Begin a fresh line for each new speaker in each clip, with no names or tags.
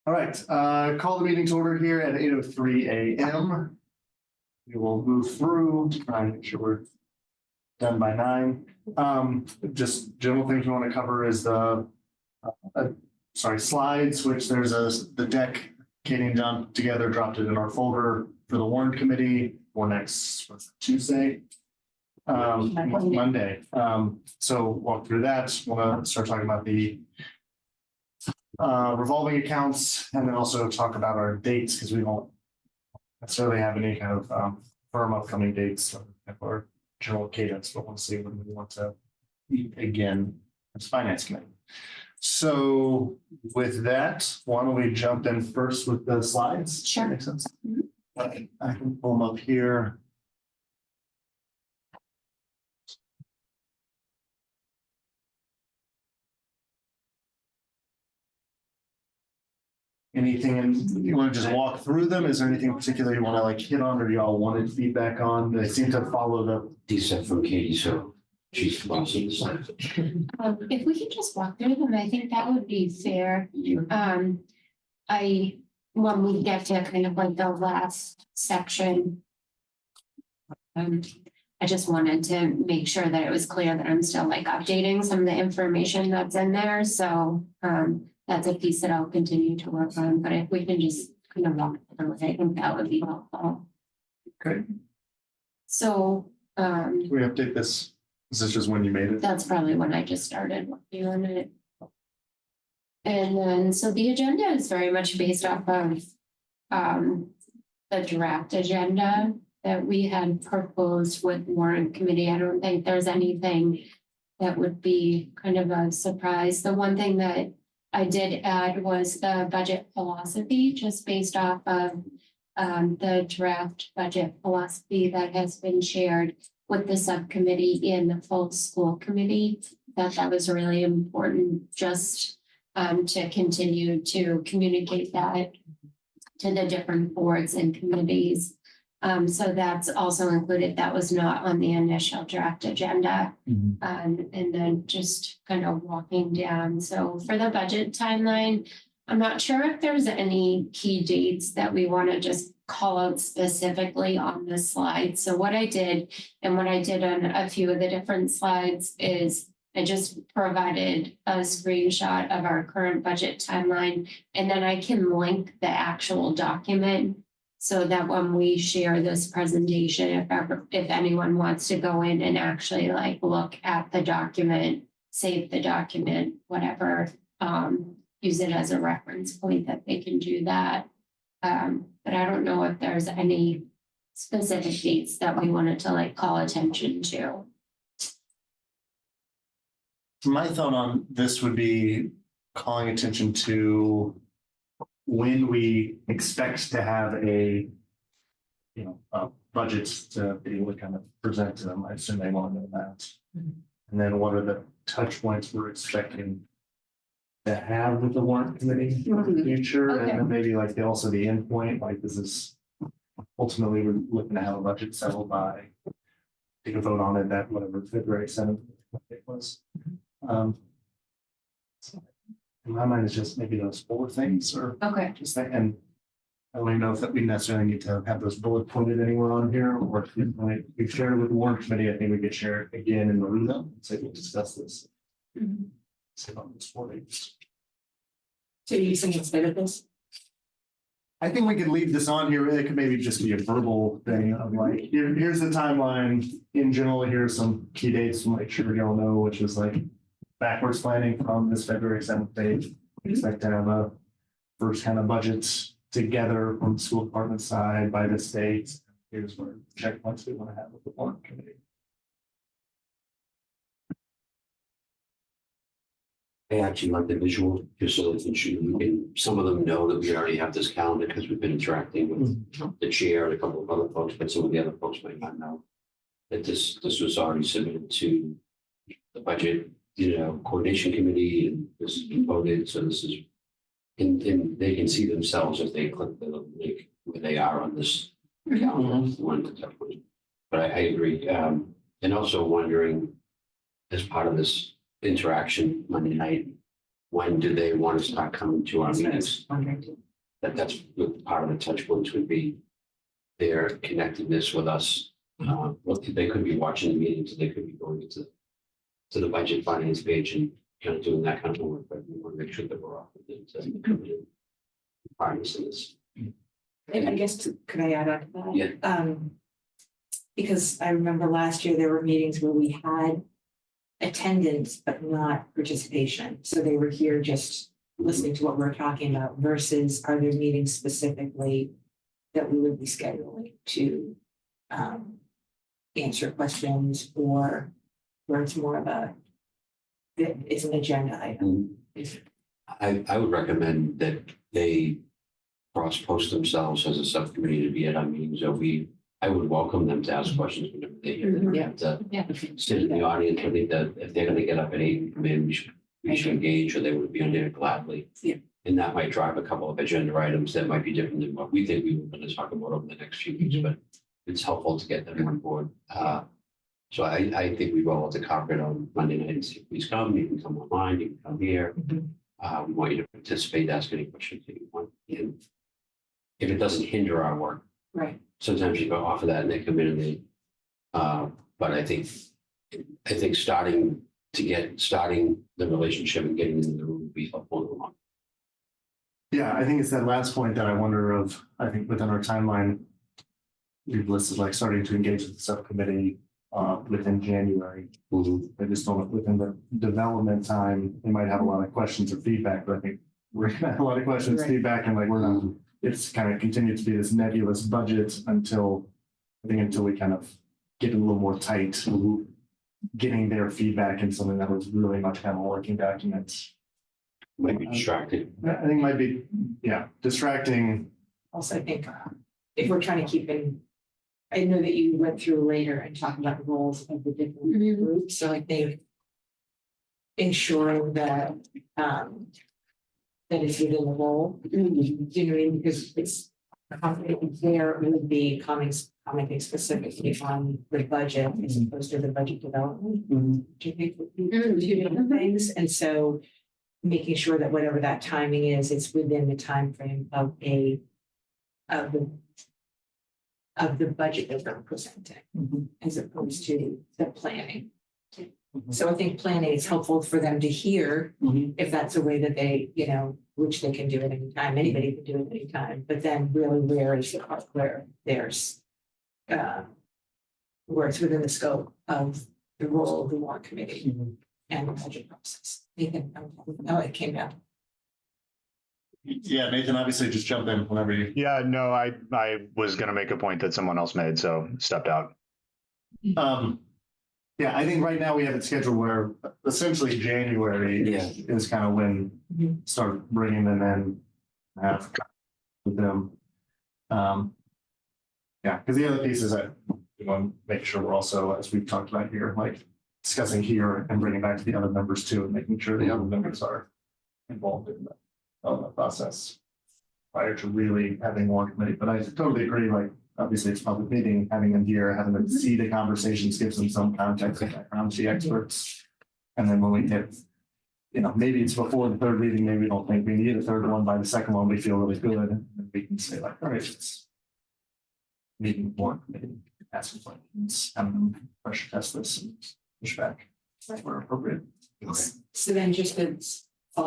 All right, call the meeting to order here at 8:03 a.m. We will move through, try and make sure we're done by 9. Just general things we want to cover is the, slides, which there's the deck Katie and John put together, dropped it in our folder for the warrant committee for next, Tuesday? Monday. So walk through that. Want to start talking about the revolving accounts, and then also talk about our dates, because we don't necessarily have any kind of firm upcoming dates or general cadence, but want to see when we want to meet again as finance committee. So with that, why don't we jump in first with the slides?
Sure.
That makes sense. I can pull them up here. Anything you want to just walk through them? Is there anything particular you want to like hit on, or y'all wanted feedback on? They seem to follow the.
These are from Katie, so she's crossing the slides.
If we could just walk through them, I think that would be fair. When we get to kind of like the last section, I just wanted to make sure that it was clear that I'm still like updating some of the information that's in there. So that's a piece that I'll continue to work on, but if we can just kind of walk through it, I think that would be helpful.
Okay.
So
Can we update this? This is just when you made it.
that's probably when I just started working on it. And then, so the agenda is very much based off of the draft agenda that we had proposed with warrant committee. I don't think there's anything that would be kind of a surprise. The one thing that I did add was the budget philosophy, just based off of the draft budget philosophy that has been shared with the subcommittee and the full school committee. That was really important, just to continue to communicate that to the different boards and committees. So that's also included. That was not on the initial draft agenda. And then just kind of walking down. So for the budget timeline, I'm not sure if there's any key dates that we want to just call out specifically on this slide. So what I did, and what I did on a few of the different slides, is I just provided a screenshot of our current budget timeline, and then I can link the actual document so that when we share this presentation, if anyone wants to go in and actually like look at the document, save the document, whatever, use it as a reference point, that they can do that. But I don't know if there's any specific dates that we wanted to like call attention to.
My thought on this would be calling attention to when we expect to have a budget to be able to kind of present to them. I assume they want to know that. And then what are the touch points we're expecting to have with the warrant committee in the future?
Okay.
And then maybe like also the end point, like this is ultimately we're looking to have a budget settled by, take a vote on it that whatever February 7th it was. In my mind, it's just maybe those 4 things, or
Okay.
just that, and I don't even know if that we necessarily need to have those bullet pointed anywhere on here, or if we've shared it with the warrant committee. I think we could share it again in the lead up and say we'll discuss this. Say on this 4 days.
So you think instead of this?
I think we could leave this on here. It could maybe just be a verbal thing of like, here's the timeline in general. Here's some key dates to make sure y'all know, which is like backwards planning from this February 7th date. We expect to have a first kind of budgets together from the school department side by the state. Here's where checkpoints we want to have with the warrant committee.
I actually like the visual, just so we can, some of them know that we already have this calendar because we've been interacting with the chair and a couple of other folks, but some of the other folks might not know that this was already submitted to the budget, coordination committee, and this has been voted. So this is, and they can see themselves if they click the link where they are on this calendar. But I agree. And also wondering, as part of this interaction Monday night, when do they want to start coming to our
That's what I
meetings?
was wondering too.
That's what part of the touch points would be their connectedness with us. Well, they could be watching the meetings, they could be going to the budget finance page and kind of doing that kind of work, but we want to make sure that we're off with it. To come in and partners in this.
And I guess, could I add on to that?
Yeah.
Because I remember last year there were meetings where we had attendance but not participation. So they were here just listening to what we're talking about versus are there meetings specifically that we would be scheduling to answer questions or where it's more of a, it's an agenda item.
I would recommend that they cross-post themselves as a subcommittee to be at our meetings, or I would welcome them to ask questions whenever they hear. They don't have to
Yeah.
sit in the audience. I think that if they're gonna get up at 8 and come in, we should engage, or they would be on there gladly.
Yeah.
And that might drive a couple of agenda items that might be different than what we think we were gonna talk about over the next few weeks, but it's helpful to get them on board. So I think we roll out the carpet on Monday night and say, please come, you can come online, you can come here. We want you to participate, ask any questions that you want. And if it doesn't hinder our work,
Right.
sometimes you go off of that and they come in and they, but I think starting the relationship and getting into the room would be helpful in the long.
Yeah, I think it's that last point that I wonder of, I think within our timeline, we've listed like starting to engage with the subcommittee within January. I just don't, within the development time, they might have a lot of questions or feedback, but I think we're gonna have a lot of questions,
Right.
feedback, and like we're not, it's kind of continued to be this nebulous budget until we kind of get a little more tight, getting their feedback in something that was really much kind of a working document.
Might be distracted.
I think might be, yeah, distracting.
Also, I think if we're trying to keep in, I know that you went through later and talked about the roles of the different
Mhm.
groups, so I think ensuring that that it's within the role, you know what I mean, because it's there, it would be commenting specifically on the budget as opposed to the budget development. Do you think would be two different things? And so making sure that whatever that timing is, it's within the time frame of the budget that we're presenting, as opposed to the planning. So I think planning is helpful for them to hear if that's a way that they, which they can do at any time, anybody can do it at any time, but then really where is the part where there's where it's within the scope of the role of the warrant committee and the budget process. Nathan, oh, it came down.
Yeah, Nathan, obviously just jump in whenever you.
Yeah, no, I was gonna make a point that someone else made, so stepped out.
Yeah, I think right now we have it scheduled where essentially January
Yeah.
is kind of when start bringing them in, have with them. Yeah, because the other piece is that we want to make sure we're also, as we've talked about here, like discussing here and bringing back to the other members too, and making sure the other members are involved in the process prior to really having one committee. But I totally agree, like, obviously it's public meeting, having them here, having them see the conversations, gives them some context and background, see experts. And then when we get, maybe it's before the third meeting, maybe we don't think we need a third one. By the second one, we feel really good. And we can say like, all right, it's meeting one committee, ask some questions, have them pressure test this and push back where appropriate.
So then just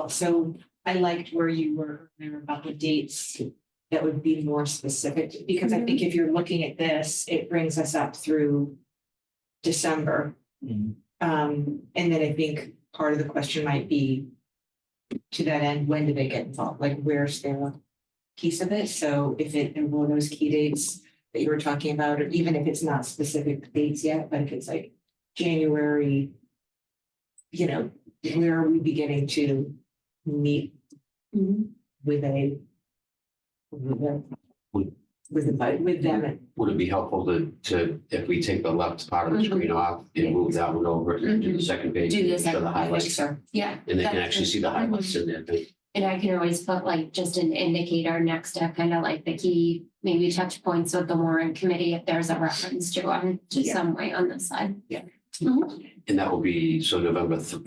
so I liked where you were there about the dates that would be more specific, because I think if you're looking at this, it brings us up through December. And then I think part of the question might be to that end, when do they get involved? Like, where's their piece of it? So if it, and one of those key dates that you were talking about, or even if it's not specific dates yet, but if it's like January, where are we beginning to meet with them?
Would it be helpful to if we take the left part of the screen off and move that one over and do the second page?
Do the
show
second
the highlights,
page, yeah.
and they can actually see the highlights in there.
And I can always put like just an indicator next to kind of like the key, maybe touch points with the warrant committee if there's a reference to them to some way on this side.
Yeah.
Mhm.
And that will be, so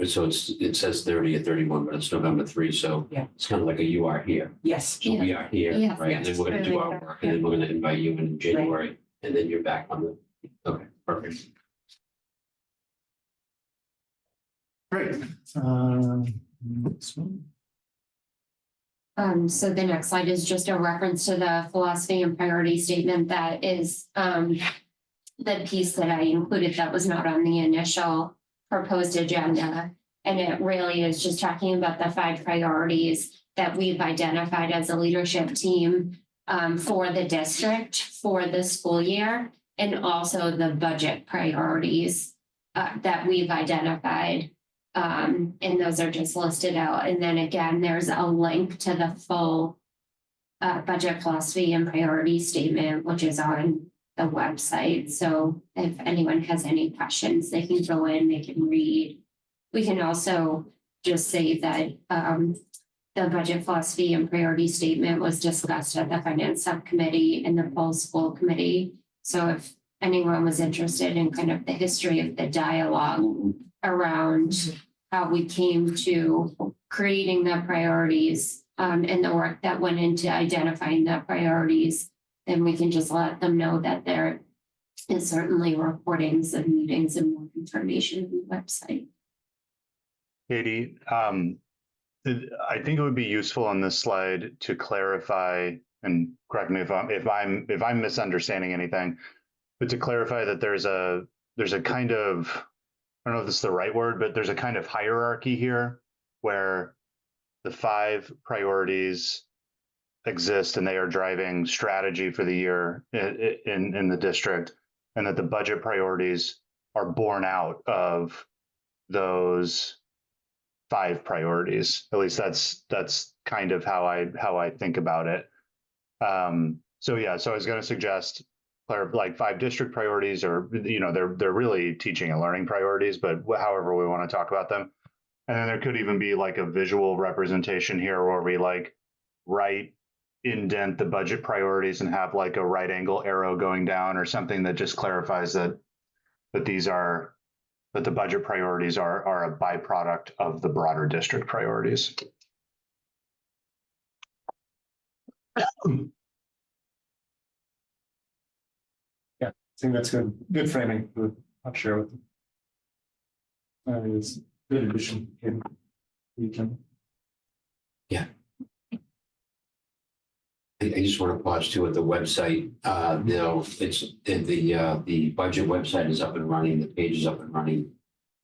so it says 30 or 31, but it's November 3, so
Yeah.
it's kind of like a you are here.
Yes.
So we are here,
Yeah.
right? And then we're gonna do our work, and then we're gonna invite you in January, and then you're back on the, okay, perfect.
Great. Next one.
So the next slide is just a reference to the philosophy and priority statement that is, the piece that I included that was not on the initial proposed agenda. And it really is just talking about the 5 priorities that we've identified as a leadership team for the district for the school year, and also the budget priorities that we've identified. And those are just listed out. And then again, there's a link to the full budget philosophy and priority statement, which is on the website. So if anyone has any questions, they can go in, they can read. We can also just say that the budget philosophy and priority statement was discussed at the finance subcommittee and the full school committee. So if anyone was interested in kind of the history of the dialogue around how we came to creating the priorities and the work that went into identifying the priorities, then we can just let them know that there is certainly recordings of meetings and more information on the website.
Katie, I think it would be useful on this slide to clarify, and correct me if I'm misunderstanding anything, but to clarify that there's a kind of, I don't know if this is the right word, but there's a kind of hierarchy here where the 5 priorities exist and they are driving strategy for the year in the district, and that the budget priorities are born out of those 5 priorities. At least that's kind of how I think about it. So yeah, so I was going to suggest like 5 district priorities, or they're really teaching and learning priorities, but however we want to talk about them. And then there could even be like a visual representation here where we like indent the budget priorities and have like a right angle arrow going down or something that just clarifies that the budget priorities are a byproduct of the broader district priorities.
Yeah, I think that's good framing. I'll share with them. It's good addition. We can.
Yeah. I just want to pause too at the website. It's the budget website is up and running. The page is up and running,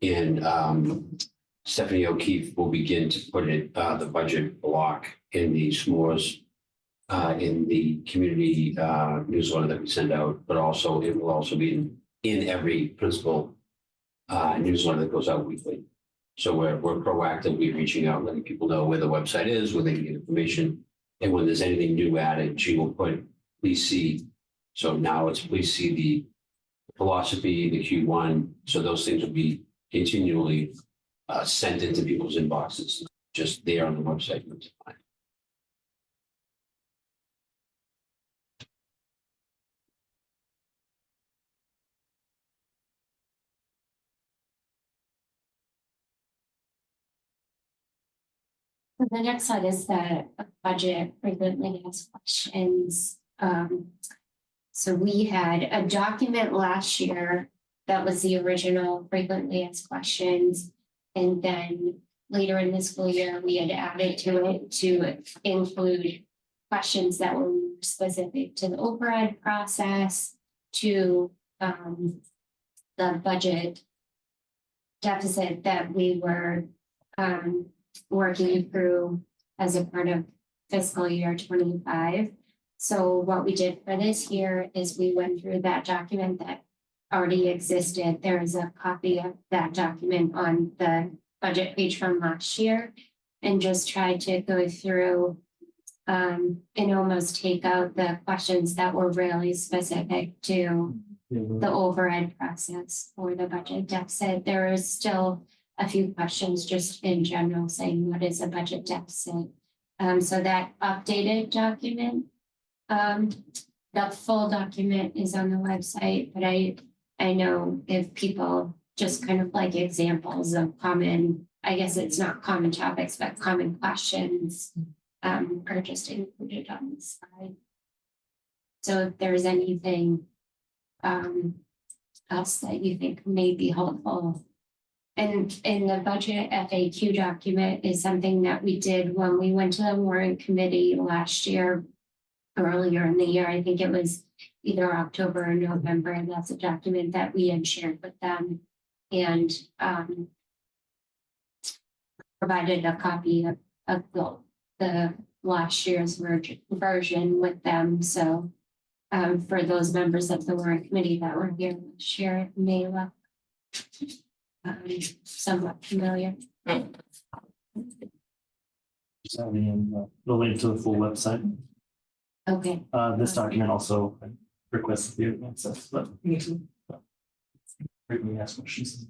and Stephanie O'Keefe will begin to put the budget block in the s'mores in the community newsletter that we send out. But also, it will also be in every principal newsletter that goes out weekly. So we're proactively reaching out, letting people know where the website is, where they can get information. And when there's anything new added, she will put, please see. So now it's please see the philosophy, the Q1. So those things will be continually sent into people's inboxes, just there on the website.
The next slide is the budget frequently asked questions. So we had a document last year that was the original frequently asked questions. And then later in the school year, we had added to it to include questions that were more specific to the override process, to the budget deficit that we were working through as a part of fiscal year 25. So what we did for this year is we went through that document that already existed. There is a copy of that document on the budget page from last year, and just tried to go through and almost take out the questions that were really specific to the override process or the budget deficit. There is still a few questions just in general saying what is a budget deficit. So that updated document, the full document is on the website, but I know if people just kind of like examples of common, I guess it's not common topics, but common questions are just included on the slide. So if there's anything else that you think may be helpful. And in the budget FAQ document is something that we did when we went to the warrant committee last year, earlier in the year. I think it was either October or November, and that's a document that we had shared with them and provided a copy of the last year's version with them. So for those members of the warrant committee that were here last year, it may look somewhat familiar.
So the link to the full website.
Okay.
This document also requests the access, but frequently asked questions.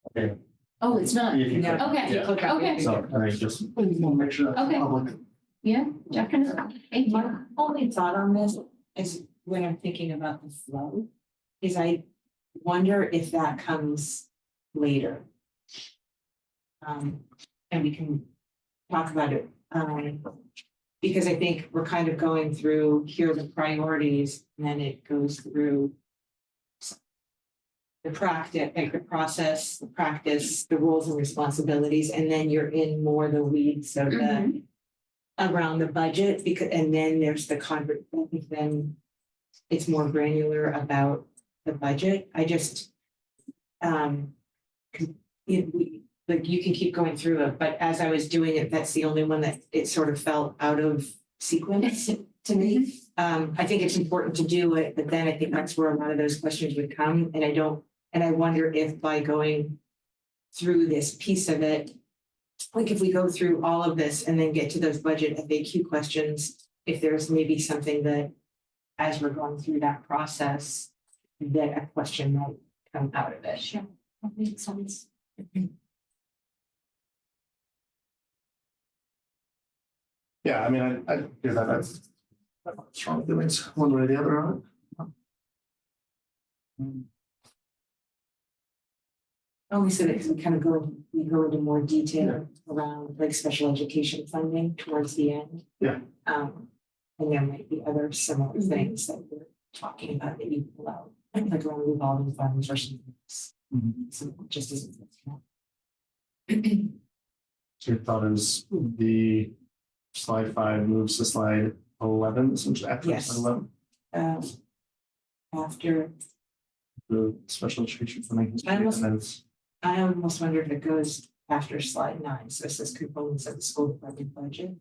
Okay.
Oh, it's not.
If you could.
Okay.
Yeah.
Okay.
So I just want to make sure that's
Okay.
public.
Yeah, definitely. Thank you.
My only thought on this is when I'm thinking about the flow, is I wonder if that comes later. And we can talk about it. Because I think we're kind of going through, here are the priorities, and then it goes through the practice, like the process, the practice, the roles and responsibilities, and then you're in more the weeds of the around the budget, because and then there's the then it's more granular about the budget. I just like you can keep going through it, but as I was doing it, that's the only one that it sort of felt out of sequence to me. I think it's important to do it, but then I think that's where a lot of those questions would come, and I wonder if by going through this piece of it, like if we go through all of this and then get to those budget FAQ questions, if there's maybe something that as we're going through that process, that a question might come out of it.
Sure, that makes sense.
Yeah, I mean, I hear that that's strong feelings one way or the other on it.
Only so that because we kind of we go into more detail around like special education funding towards the end.
Yeah.
And there might be other similar things that we're talking about that you pull out, like around revolving funds or something else. So just as.
So your thought is the slide 5 moves to slide 11, essentially after
Yes.
slide 11,
After,
the special education funding.
I almost-
and then it's-
I almost wonder if it goes after slide 9, so it says components of the school department budget.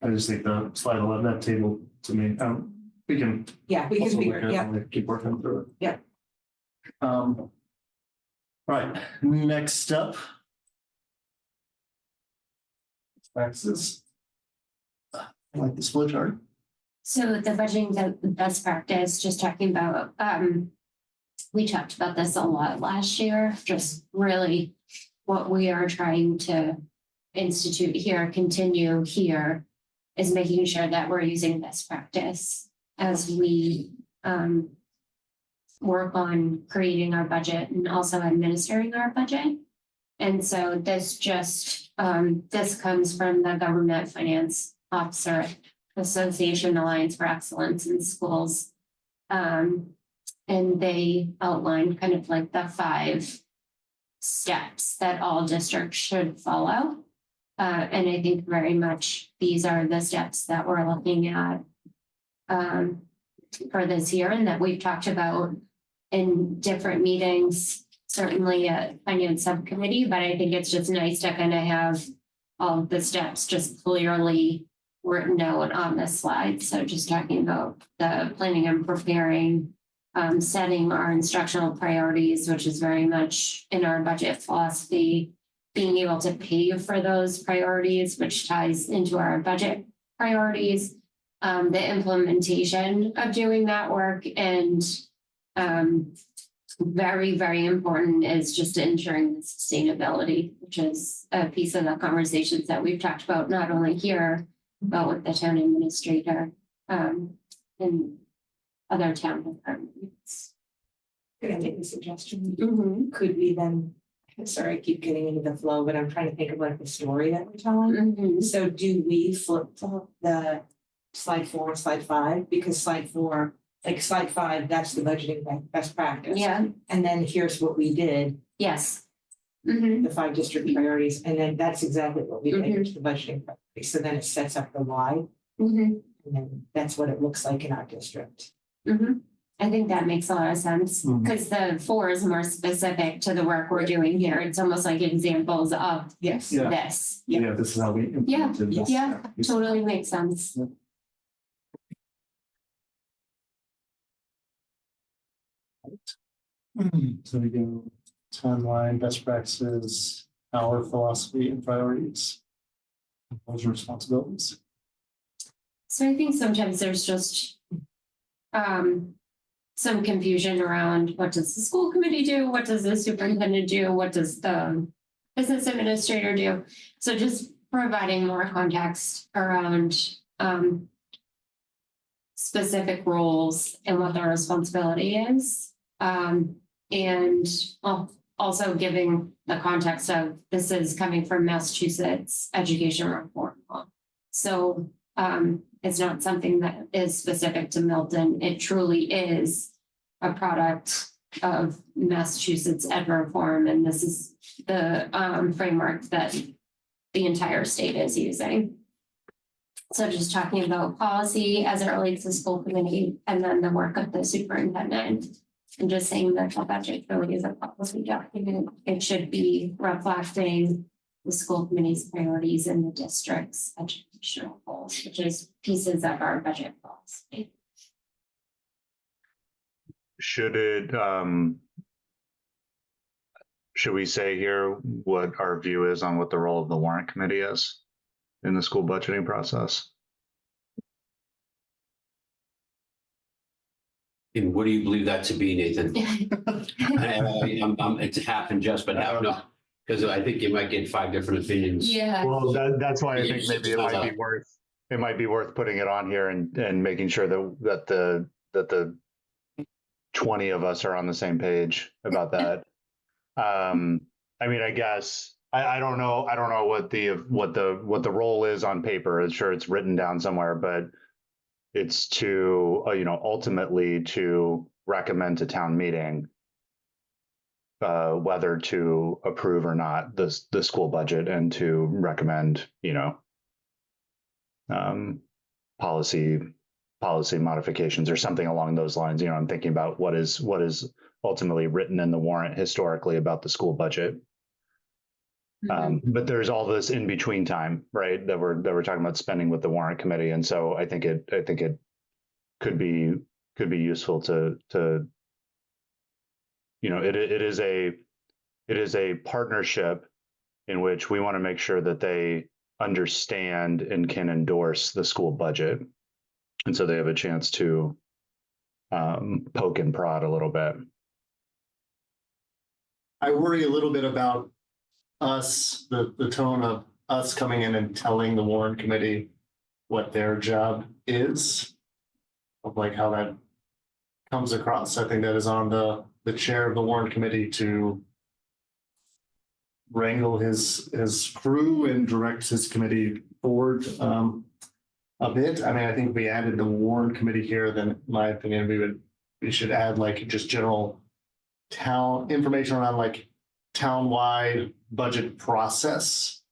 I just think the slide 11, that table to me, we can
Yeah, we
also
can
look
figure,
at it
yeah,
when we keep working through it.
Yeah.
Right, next up. Taxes. I like the split chart.
So the budgeting, the best practice, just talking about, we talked about this a lot last year, just really what we are trying to institute here, continue here, is making sure that we're using best practice as we work on creating our budget and also administering our budget. And so this just, this comes from the Government Finance Officer Association Alliance for Excellence in Schools. And they outlined kind of like the 5 steps that all districts should follow. And I think very much these are the steps that we're looking at for this year and that we've talked about in different meetings, certainly at Finance Subcommittee, but I think it's just nice to kind of have all of the steps just clearly written out on this slide. So just talking about the planning and preparing, setting our instructional priorities, which is very much in our budget philosophy, being able to pay for those priorities, which ties into our budget priorities, the implementation of doing that work, and very, very important is just ensuring the sustainability, which is a piece of the conversations that we've talked about, not only here, but with the town administrator. And other town departments.
Could I make a suggestion?
Mhm,
Could we then, sorry, I keep getting into the flow, but I'm trying to think of like the story that we're telling.
mhm.
So do we flip the slide 4 and slide 5? Because slide 4, like slide 5, that's the budgeting best practice.
Yeah,
And then here's what we did,
yes. Mhm,
the 5 district priorities, and then that's exactly what we did,
Mhm.
here's the budgeting priority. So then it sets up the why,
mhm,
and then that's what it looks like in our district.
mhm. I think that makes a lot of sense,
Mhm.
because the 4 is more specific to the work we're doing here. It's almost like examples of
Yes.
Yeah.
this.
Yeah, this is how we implemented this.
Yeah, totally makes sense.
So we go timeline, best practices, our philosophy and priorities. Those are responsibilities.
So I think sometimes there's just some confusion around what does the school committee do? What does the superintendent do? What does the business administrator do? So just providing more context around specific roles and what their responsibility is. And also giving the context of this is coming from Massachusetts education reform law. So it's not something that is specific to Milton. It truly is a product of Massachusetts ed reform, and this is the framework that the entire state is using. So just talking about policy as it relates to school committee, and then the work of the superintendent. And just saying that the budget really is a policy document. It should be reflecting the school committee's priorities and the district's educational goals, which is pieces of our budget policy.
Should it, should we say here what our view is on what the role of the warrant committee is in the school budgeting process?
And what do you believe that to be, Nathan? It's half and just, but half not, because I think you might get 5 different opinions.
Yeah.
Well, that's why I think maybe it might be worth putting it on here and making sure that the 20 of us are on the same page about that. I mean, I guess I don't know what the role is on paper. I'm sure it's written down somewhere, but it's to ultimately to recommend to town meeting whether to approve or not the school budget, and to recommend policy modifications or something along those lines. I'm thinking about what is ultimately written in the warrant historically about the school budget. But there's all this in between time, right? That we're talking about spending with the warrant committee, and so I think it could be useful to it is a partnership in which we want to make sure that they understand and can endorse the school budget, and so they have a chance to poke and prod a little bit.
I worry a little bit about us, the tone of us coming in and telling the warrant committee what their job is, of like how that comes across. I think that is on the chair of the warrant committee to wrangle his crew and direct his committee forward a bit. I mean, I think if we added the warrant committee here, then in my opinion, we should add like just general town information around like town-wide budget process,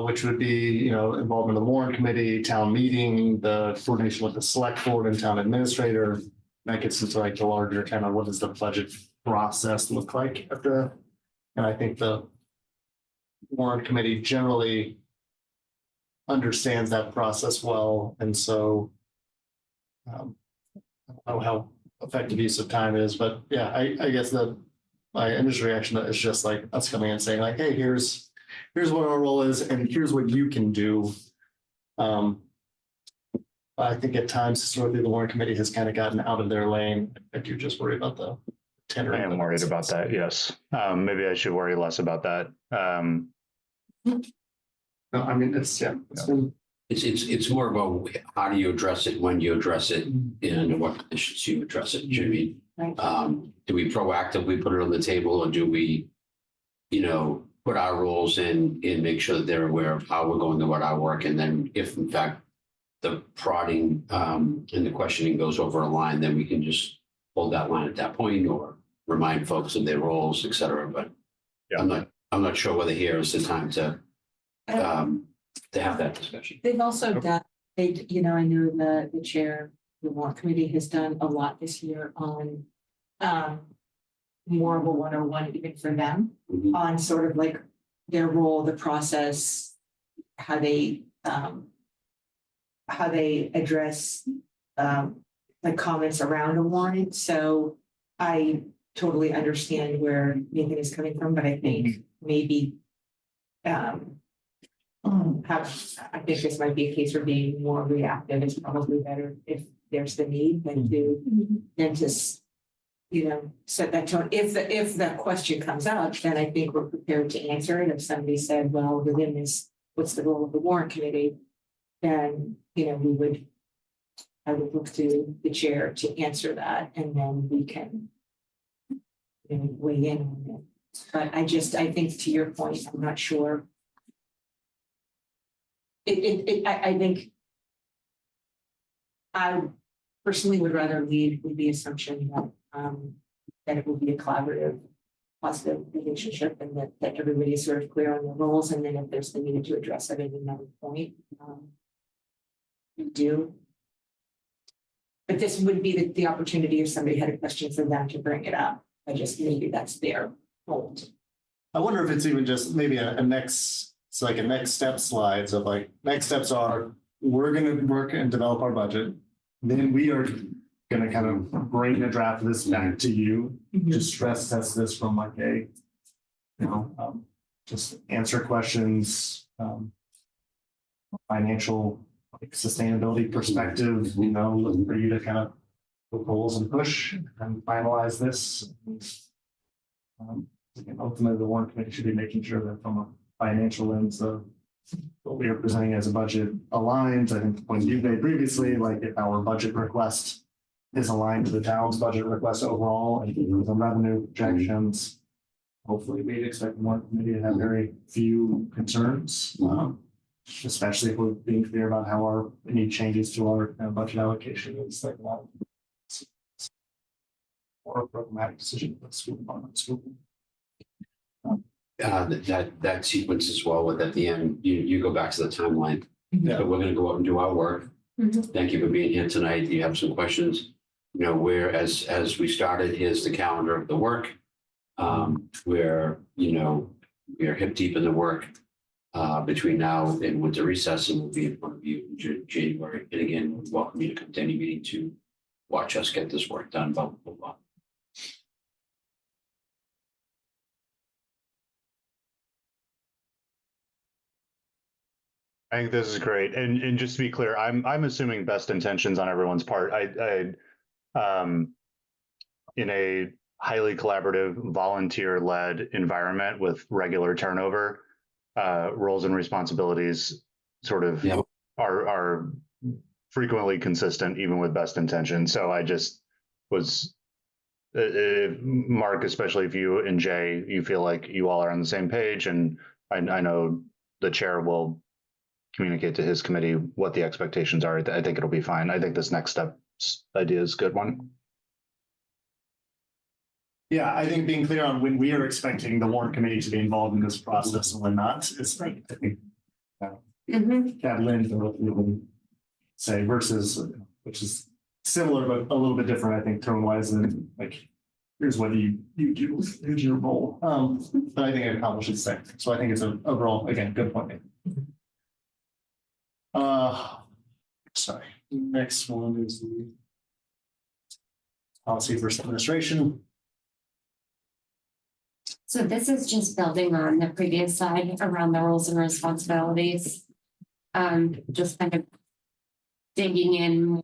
which would be, involvement of the warrant committee, town meeting, the coordination with the select board and town administrator. That gets into like the larger kind of what does the budget process look like and I think the warrant committee generally understands that process well. And so I don't know how effective use of time is, but yeah, I guess my initial reaction is just like us coming in and saying like, hey, here's what our role is and here's what you can do. I think at times historically the warrant committee has kind of gotten out of their lane. I do just worry about the tenor.
I am worried about that. Yes. Maybe I should worry less about that.
No, I mean, it's been
It's more about how do you address it, when you address it, and under what conditions you address it, Jimmy.
Right.
Do we proactively put it on the table, or do we, put our rules in and make sure that they're aware of how we're going about our work? And then if in fact the prodding and the questioning goes over a line, then we can just hold that line at that point or remind folks of their roles, et cetera. But
Yeah.
I'm not sure whether here is the time to have that discussion.
They've also done, I know the chair, of the warrant committee has done a lot this year on more of a 101 even for them
Mhm.
on sort of like their role, the process, how they address like comments around a warrant. So I totally understand where Nathan is coming from, but I think maybe I think this might be a case for being more reactive. It's probably better if there's the need than to set that tone. If the question comes up, then I think we're prepared to answer it. If somebody said, well, within this, what's the role of the warrant committee? Then, I would look to the chair to answer that, and then we can weigh in on it. But I think to your point, I'm not sure. I think I personally would rather lead with the assumption that it will be a collaborative, positive relationship, and that everybody is sort of clear on their roles, and then if there's the need to address it at another point, we do. But this would be the opportunity if somebody had a question for them to bring it up. Maybe that's their role.
I wonder if it's even just maybe a next step slides of like, next steps are, we're gonna work and develop our budget. Then we are gonna kind of bring a draft of this back to you, to stress test this from like a, just answer questions, financial like sustainability perspective, look for you to kind of propose and push and finalize this. Ultimately, the warrant committee should be making sure that from a financial lens of what we are presenting as a budget aligns. I think the point you made previously, like if our budget request is aligned to the town's budget request overall, and the revenue projections, hopefully we'd expect the warrant committee to have very few concerns. Especially if we're being clear about how any changes to our budget allocation is like or a programmatic decision for the school department.
That sequence as well, with at the end, you go back to the timeline.
Yeah.
So we're gonna go out and do our work. Thank you for being here tonight. Do you have some questions? Where as we started, here's the calendar of the work. Where, we are hip deep in the work between now and winter recess, and we'll be in front of you in January. And again, we welcome you to come to any meeting to watch us get this work done. Blah, blah, blah.
I think this is great. And just to be clear, I'm assuming best intentions on everyone's part. In a highly collaborative, volunteer-led environment with regular turnover, roles and responsibilities sort of are frequently consistent, even with best intentions. So I just was, Mark, especially if you and Jay, you feel like you all are on the same page, and I know the chair will communicate to his committee what the expectations are. I think it'll be fine. I think this next step idea is a good one.
Yeah, I think being clear on when we are expecting the warrant committee to be involved in this process and when not, is like, I think, Lynn can really say versus, which is similar, but a little bit different, I think, tone wise, than like, here's what you do, here's your role. But I think it accomplishes that. So I think it's an overall, again, good point. Sorry, next one is the policy versus administration.
So this is just building on the previous slide around the roles and responsibilities. Just kind of digging in more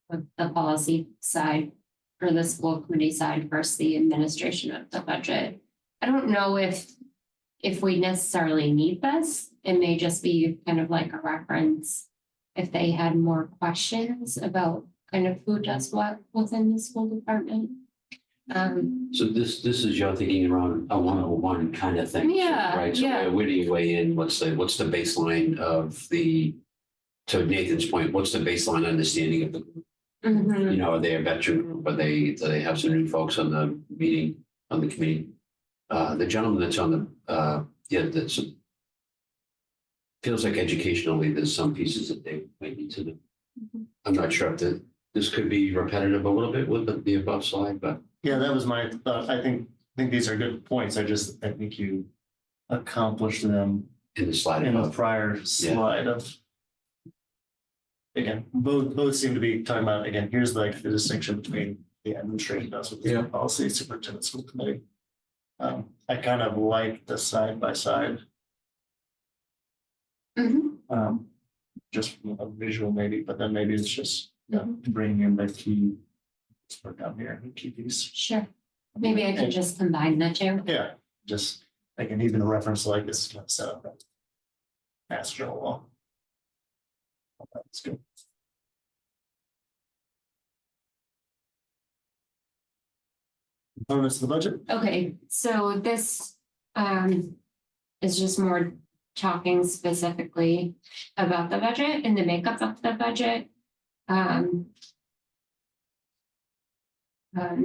with the policy side or the school committee side versus the administration of the budget. I don't know if if we necessarily need this, it may just be kind of like a reference. If they had more questions about kind of who does what within the school department.
So this is your thinking around a 101 kind of thing.
Yeah,
Right, so
yeah.
where do you weigh in? What's the baseline of to Nathan's point, what's the baseline understanding of the group?
Mhm.
You know, are they a veteran group? Do they have some new folks on the committee? The gentleman that's on that's feels like educationally, there's some pieces that they might need to know. I'm not sure if this could be repetitive a little bit with the above slide, but
Yeah, that was my thought. I think these are good points. I think you accomplished them
in the slide
in the
above.
prior slide of. Again, both seem to be talking about, again, here's like the distinction between the administration does with the policy, superintendent, school committee. I kind of like the side by side. Just from a visual maybe, but then maybe it's just bringing in the key. Let's put down here and keep these.
Sure. Maybe I could just combine the two.
Yeah, just like, and even a reference like this is kind of set up. Master law. That's good. Components of the budget.
Okay, so this is just more talking specifically about the budget and the makeup of the budget.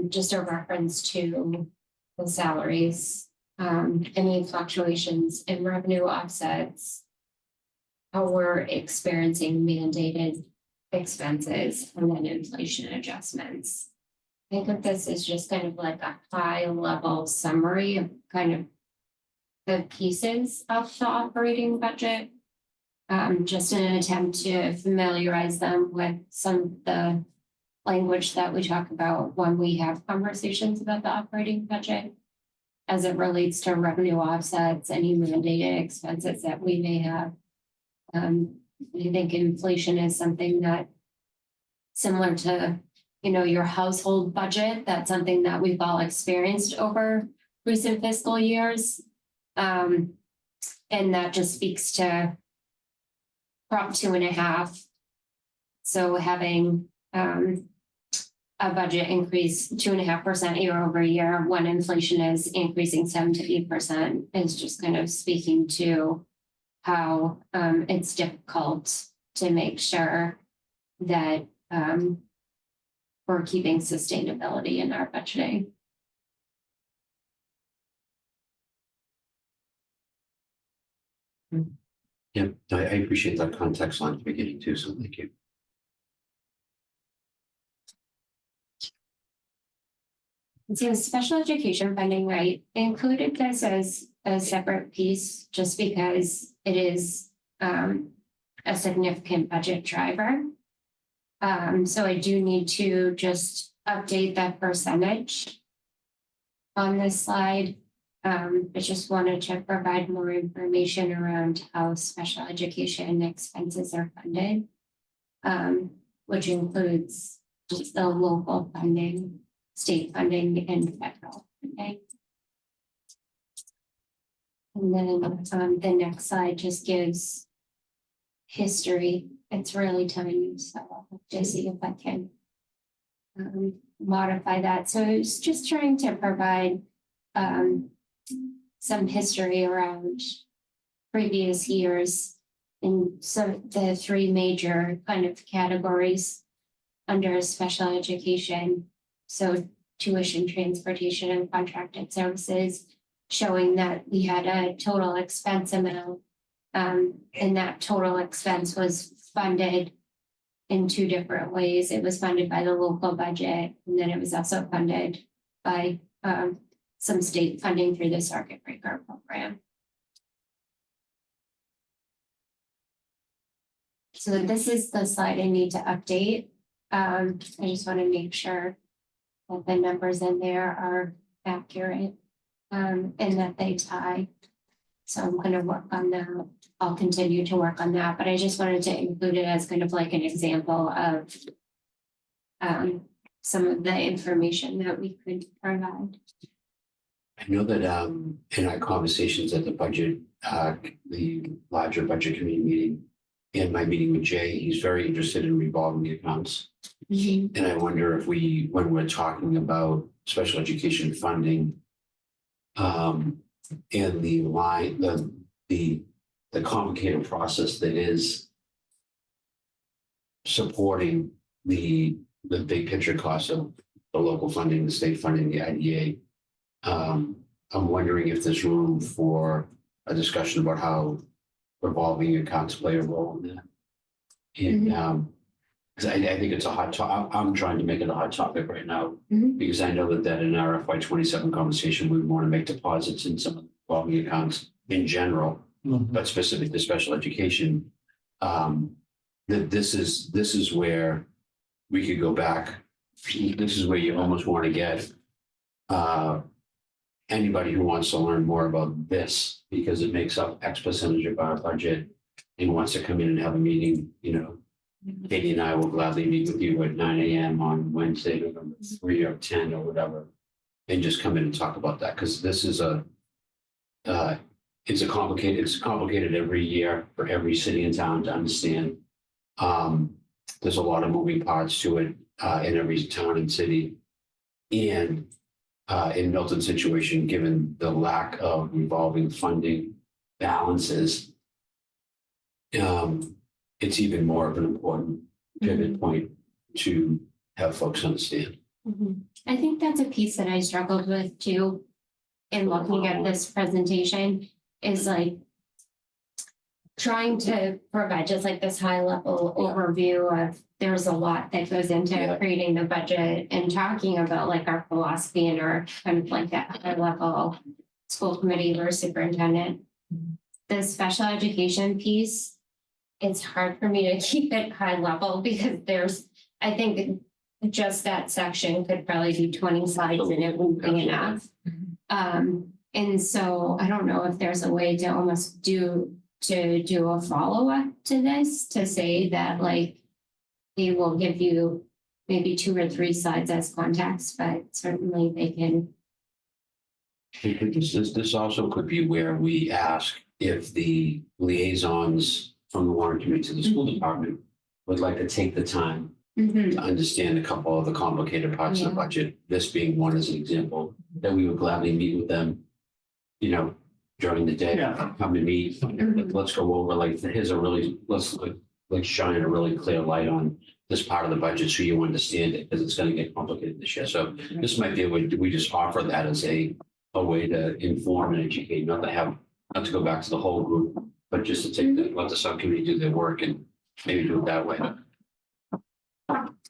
Just a reference to the salaries, any fluctuations in revenue offsets, how we're experiencing mandated expenses, and then inflation adjustments. I think of this as just kind of like a high level summary of kind of the pieces of the operating budget. Just in an attempt to familiarize them with some of the language that we talk about when we have conversations about the operating budget as it relates to revenue offsets, any mandated expenses that we may have. I think inflation is something that similar to, your household budget, that's something that we've all experienced over recent fiscal years. And that just speaks to Prop 2.5. So having a budget increase 2.5% year over year when inflation is increasing 7 to 8% is just kind of speaking to how it's difficult to make sure that we're keeping sustainability in our budgeting.
Yeah, I appreciate that context line at the beginning too, so thank you.
So special education funding, right, included this as a separate piece just because it is a significant budget driver. So I do need to just update that percentage on this slide. I just wanted to provide more information around how special education expenses are funded, which includes just the local funding, state funding, and federal funding. And then the next slide just gives history. It's really tiny, so I'll have to see if I can modify that. So I was just trying to provide some history around previous years in some of the three major kind of categories under special education. So tuition, transportation, and contracted services, showing that we had a total expense amount. And that total expense was funded in two different ways. It was funded by the local budget, and then it was also funded by some state funding through the circuit breaker program. So this is the slide I need to update. I just want to make sure that the numbers in there are accurate and that they tie. So I'm going to work on that. I'll continue to work on that, but I just wanted to include it as kind of like an example of some of the information that we could provide.
I know that in our conversations at the budget, the larger budget committee meeting, and my meeting with Jay, he's very interested in revolving accounts.
Mhm.
And I wonder if we, when we're talking about special education funding, and the line, the complicated process that is supporting the big picture costs of the local funding, the state funding, the IDA. I'm wondering if there's room for a discussion about how revolving accounts play a role in that. And, because I think it's a hot topic. I'm trying to make it a hot topic right now,
Mhm.
because I know that in our FY27 conversation, we want to make deposits in some of the revolving accounts in general, but specific to special education. That this is where we could go back. This is where you almost want to get anybody who wants to learn more about this, because it makes up X percentage of our budget and wants to come in and have a meeting, you know. Katie and I will gladly meet with you at 9 a.m. on Wednesday, November 3 or 10 or whatever, and just come in and talk about that, because this is it's complicated every year for every city and town to understand. There's a lot of moving parts to it in every town and city. And in Milton's situation, given the lack of revolving funding balances, it's even more of an important pivot point to have folks understand.
I think that's a piece that I struggled with too, in looking at this presentation, is like trying to provide just like this high level overview of there's a lot that goes into creating the budget and talking about like our philosophy and our kind of like that high level school committee or superintendent. The special education piece, it's hard for me to keep it high level because I think just that section could probably do 20 slides and it wouldn't be enough. And so I don't know if there's a way to almost do a follow-up to this, to say that like they will give you maybe 2 or 3 slides as context, but certainly they can.
This also could be where we ask if the liaisons from the warrant committee to the school department would like to take the time to understand a couple of the complicated parts of the budget, this being one as an example, that we would gladly meet with them, you know, during the day, come and meet. Let's go over, like, let's shine a really clear light on this part of the budget so you understand it, because it's going to get complicated this year. So this might be a way, we just offer that as a way to inform and educate, not to go back to the whole group, but just to let the subcommittee do their work and maybe do it that way.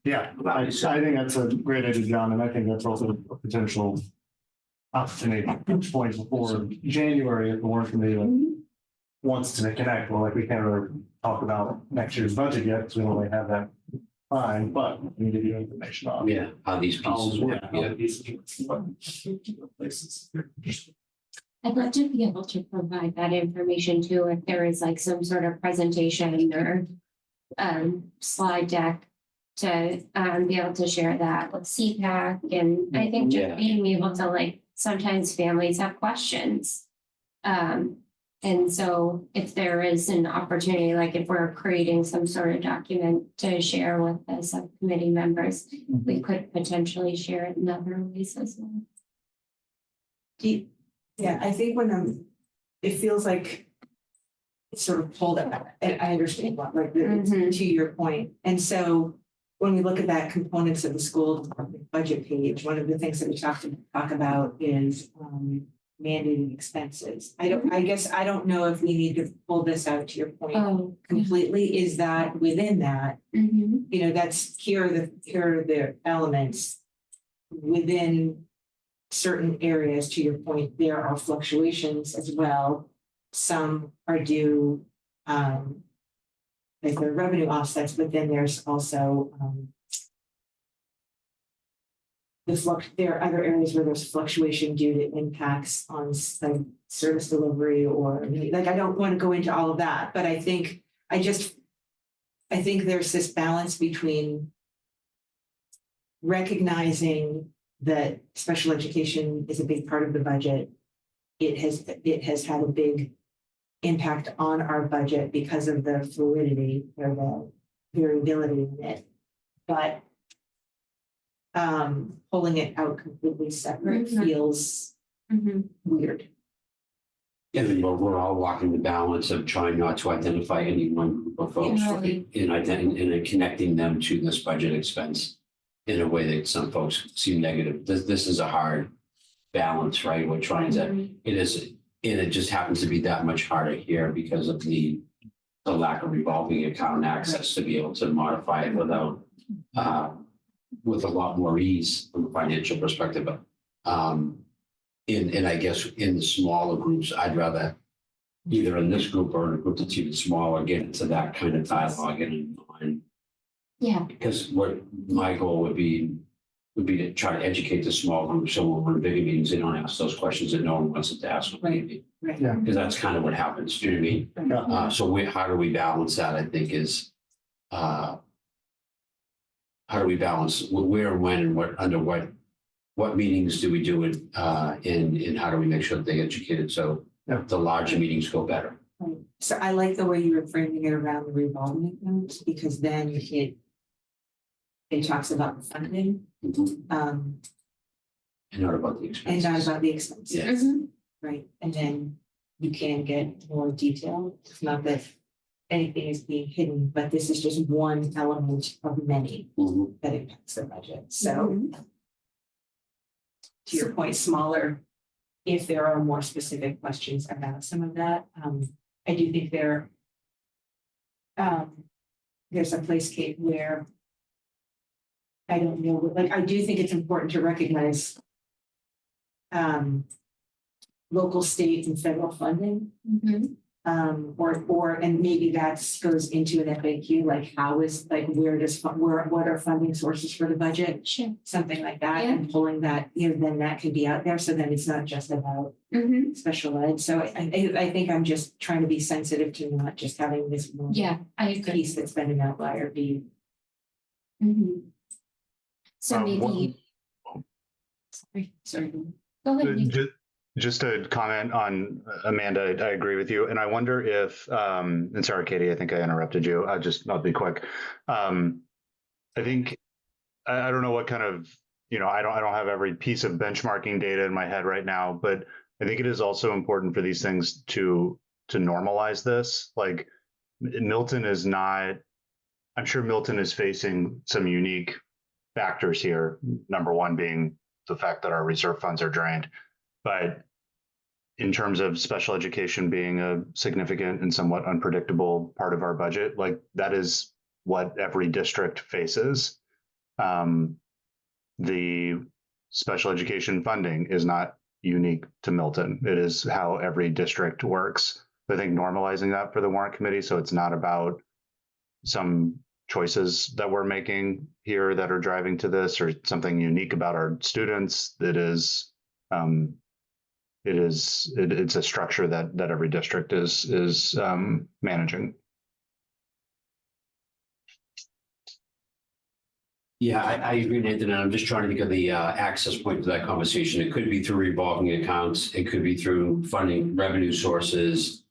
Yeah, I think that's a great idea, John, and I think that's also a potential opportunity point before January if the warrant committee wants to connect. Well, like we can't really talk about next year's budget yet because we don't really have that fine, but we can give you information on
How these pieces work.
I'd love to be able to provide that information too, if there is like some sort of presentation or slide deck to be able to share that with CPAC. And I think just being able to, like, sometimes families have questions. And so if there is an opportunity, like if we're creating some sort of document to share with the subcommittee members, we could potentially share it in other ways as well.
Yeah, I think it feels like it's sort of pulled up, and I understand what, like, to your point. And so when we look at that components of the school department budget page, one of the things that we talk about is mandating expenses. I guess I don't know if we need to pull this out, to your point, completely. Is that within that? You know, that's here are the elements within certain areas. To your point, there are fluctuations as well. Some are due like their revenue offsets, but then there's also there are other areas where there's fluctuation due to impacts on like service delivery, or like, I don't want to go into all of that, but I think there's this balance between recognizing that special education is a big part of the budget. It has had a big impact on our budget because of the fluidity or the variability in it. But pulling it out completely separate
Mhm.
feels
Mhm.
weird.
And then we're all walking the balance of trying not to identify any one group of folks
Right.
in connecting them to this budget expense in a way that some folks seem negative. This is a hard balance, right? We're trying to,
Mhm.
it is, and it just happens to be that much harder here because of the lack of revolving account access to be able to modify it without, with a lot more ease from a financial perspective. But, and I guess in the smaller groups, I'd rather either in this group or in a group that's even smaller, get into that kind of dialogue and
Yeah,
because what my goal would be to try to educate the small group. So when we're in bigger meetings, they don't ask those questions that no one wants to ask.
Right.
Yeah.
Because that's kind of what happens. Do you know what I mean?
Yeah.
So how do we balance that? I think is, how do we balance where and when and what, under what meetings do we do it, and how do we make sure that they get educated so
Yeah.
the larger meetings go better?
Right. So I like the way you were framing it around the revolving accounts, because then it talks about the funding,
And not about the
and
expenses.
not about the expenses.
Yeah.
Mhm.
Right, and then you can get more detail. It's not that anything is being hidden, but this is just one element of many
Mhm.
that impacts the budget. So
Mhm.
to your point, smaller, if there are more specific questions about some of that, I do think there's a place, Kate, where I don't know, like, I do think it's important to recognize local, state, and federal funding.
Mhm.
And maybe that goes into an FAQ, like how is, like, what are funding sources for the budget?
Sure.
Something like that,
Yeah.
and pulling that, then that can be out there, so then it's not just about
Mhm.
special ed. So I think I'm just trying to be sensitive to not just having this one
Yeah, I agree.
piece that's been an outlier be.
Mhm. So
One-
maybe. Sorry. Go ahead. Nick.
Just to comment on Amanda, I agree with you. And I wonder if, and sorry, Katie, I think I interrupted you. I'll be quick. I think, I don't know what kind of, I don't have every piece of benchmarking data in my head right now, but I think it is also important for these things to normalize this. Like Milton is not, I'm sure Milton is facing some unique factors here. Number one being the fact that our reserve funds are drained. But in terms of special education being a significant and somewhat unpredictable part of our budget, like that is what every district faces. The special education funding is not unique to Milton. It is how every district works. I think normalizing that for the warrant committee, so it's not about some choices that we're making here that are driving to this or something unique about our students. It's a structure that every district is managing.
Yeah, I agree, Nathan, and I'm just trying to think of the access point to that conversation. It could be through revolving accounts. It could be through funding revenue sources.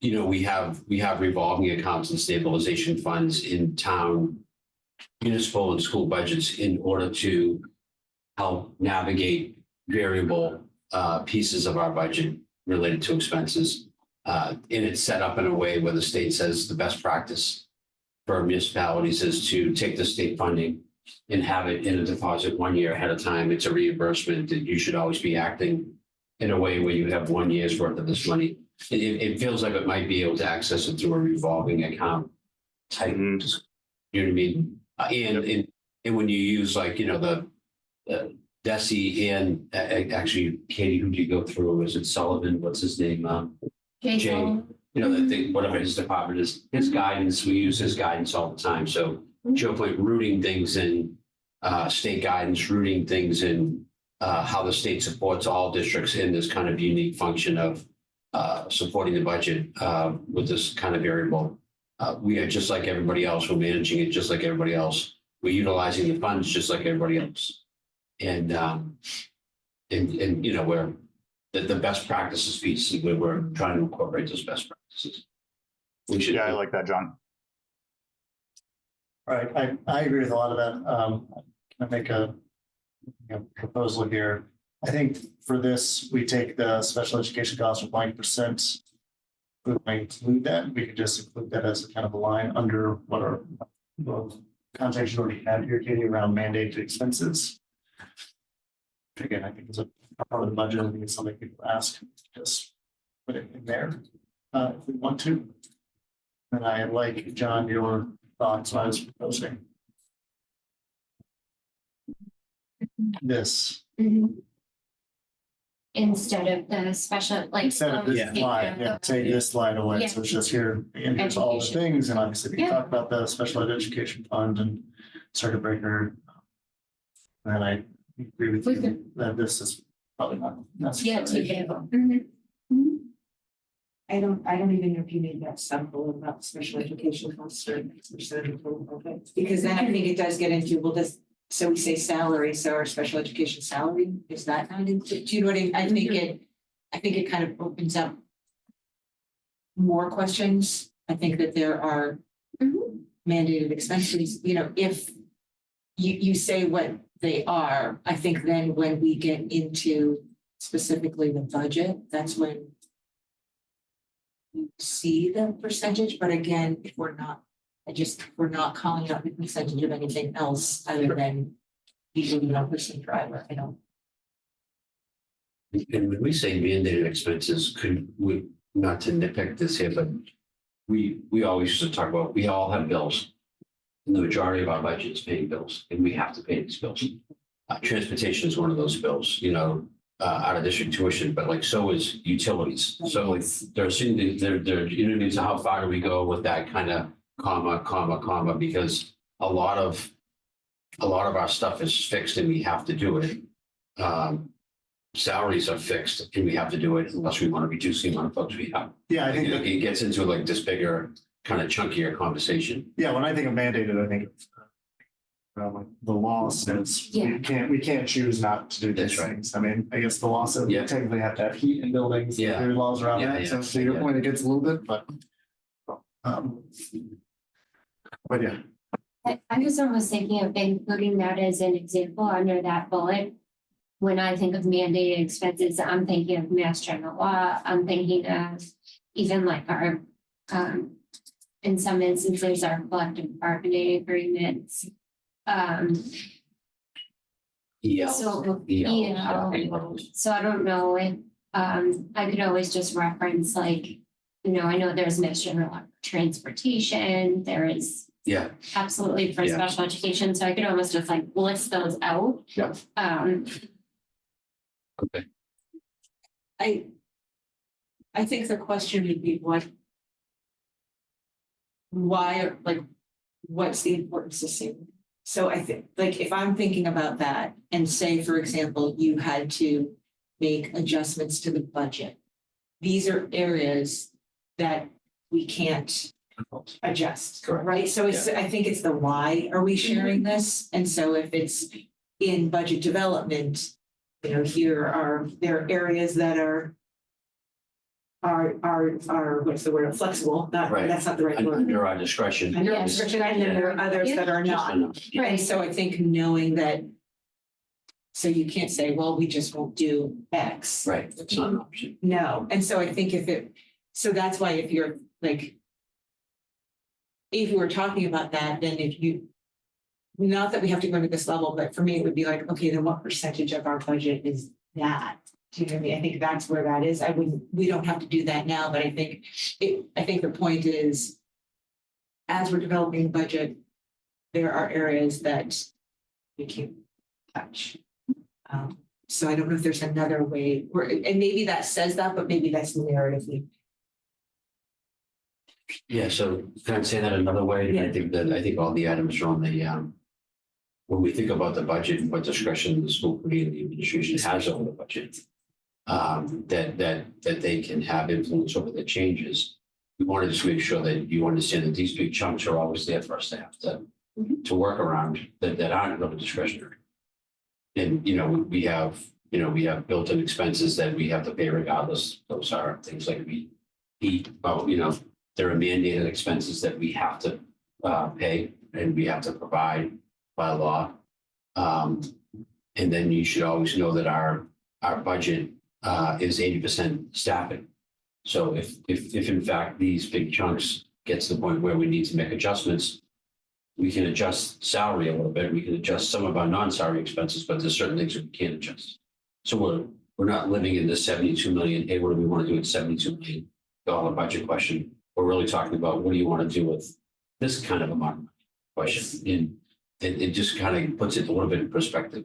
We have revolving accounts and stabilization funds in town, municipal and school budgets in order to help navigate variable pieces of our budget related to expenses. And it's set up in a way where the state says the best practice for municipalities is to take the state funding and have it in a deposit 1 year ahead of time. It's a reimbursement that you should always be acting in a way where you have 1 year's worth of this money. It feels like it might be able to access it through a revolving account type. You know what I mean? And when you use the DESI and actually, Katie, who do you go through? Is it Sullivan? What's his name? Jay. Whatever his department is, his guidance, we use his guidance all the time. So Joe put rooting things in state guidance, rooting things in how the state supports all districts in this kind of unique function of supporting the budget with this kind of variable. We are just like everybody else. We're managing it just like everybody else. we're utilizing the funds just like everybody else. And, you know, we're, the best practices piece, we're trying to incorporate those best practices. Which
Yeah, I like that, John.
All right, I agree with a lot of that. Can I make a proposal here? I think for this, we take the special education cost of 9%. We might include that. We could just include that as a kind of a line under what our context you already had here, Katie, around mandated expenses. Again, I think it's a part of the budget. I think it's something people ask. Just put it in there if we want to. And I like, John, your thoughts when I was proposing this.
Mhm. Instead of the special, like.
Instead of this
take
slide,
the-
take this slide away,
Yeah.
so it's just here, and here's all the
Education.
things, and obviously we can
Yeah.
talk about the special ed education fund and circuit breaker. And I agree with
We
you
could-
that this is probably not necessary.
Yeah, take it. Mhm. Mhm.
I don't even know if you made that simple about special education costs or percent of total budget. Because then I think it does get into, well, this, so we say salary, so our special education salary, is that not into, do you know what I think I think it kind of opens up more questions. I think that there are
Mhm.
mandated expenses, you know, if you say what they are, I think then when we get into specifically the budget, that's when you see the percentage, but again, if we're not, we're not calling out the percentage of anything else other than usually 1% driver, I don't.
And when we say mandated expenses, not to nitpick this here, but we always used to talk about, we all have bills. And the majority of our budget is paying bills, and we have to pay these bills. Transportation is one of those bills, you know, out of district tuition, but like so is utilities. So like there's interviews of how far do we go with that kind of comma, because a lot of our stuff is fixed and we have to do it. Salaries are fixed and we have to do it unless we want to reduce the amount of folks we have.
Yeah, I think that,
It gets into like this bigger, kind of chunkier conversation.
yeah, when I think of mandated, I think like the law says
Yeah.
we can't choose not to do these
That's right.
things. I mean, I guess the law says we
Yeah.
technically have to have heat in buildings.
Yeah.
There are laws around
Yeah,
that.
yeah.
So to your
Yeah.
point, it gets a little bit, but yeah.
I was almost thinking of including that as an example under that bullet. When I think of mandated expenses, I'm thinking of mass general law. I'm thinking of even like our, in some instances, our collective bargaining agreements. So, so I don't know if, I could always just reference like, you know, I know there's mass general law for transportation, there is
Yeah,
absolutely for
Yeah.
special education, so I could almost just like list those out.
Yeah. okay.
I think the question would be why, like, what's the importance of saving? So I think, like, if I'm thinking about that and say, for example, you had to make adjustments to the budget. These are areas that we can't adjust,
Correct.
right? So it's, I think it's the why are we sharing this? And so if it's in budget development, you know, there are areas that are what's the word, flexible,
Right.
that's not the right word.
Under our discretion.
Under
Yeah.
restriction, and then there are others that are
Just
not.
enough.
Right, so I think knowing that, so you can't say, well, we just won't do X.
Right, it's not an option.
No, and so I think so that's why if you're like, if you were talking about that, then not that we have to go to this level, but for me, it would be like, okay, then what percentage of our budget is that? Do you know what I mean? I think that's where that is. We don't have to do that now, but I think the point is, as we're developing the budget, there are areas that we can't touch. So I don't know if there's another way, and maybe that says that, but maybe that's the narrative.
Yeah, so can I say that another way?
Yeah.
I think all the items are on the, when we think about the budget and what discretion the school committee and the administration has over the budget, that they can have influence over the changes. We want to just make sure that you understand that these big chunks are always there for us to have to to work around that aren't really discretionary. And, we have built-in expenses that we have to pay regardless. Those are things like we eat, well, there are mandated expenses that we have to pay and we have to provide by law. And then you should always know that our budget is 80% staffing. So if in fact these big chunks gets to the point where we need to make adjustments, we can adjust salary a little bit. We can adjust some of our non-salary expenses, but there's certain things that we can't adjust. So we're not living in the 72 million. Hey, what do we want to do with $72 million budget question? We're really talking about what do you want to do with this kind of amount question, and it just kind of puts it a little bit in perspective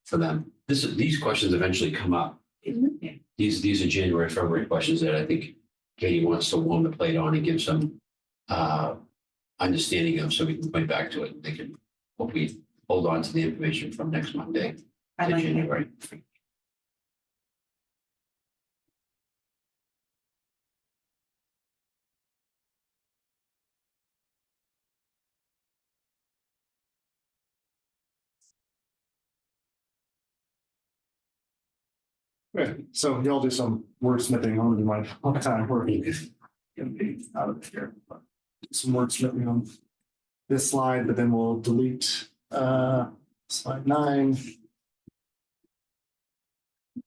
for them. These questions eventually come up.
Mhm.
These are January, February questions that I think Katie wants to warm the plate on and give some understanding of, so we can point back to it. They can hopefully hold on to the information from next Monday
I
to
like it.
January.
Right, so y'all do some wordsmithing. I'm gonna do my own time working. Gonna be out of here. But some wordsmithing on this slide, but then we'll delete slide 9.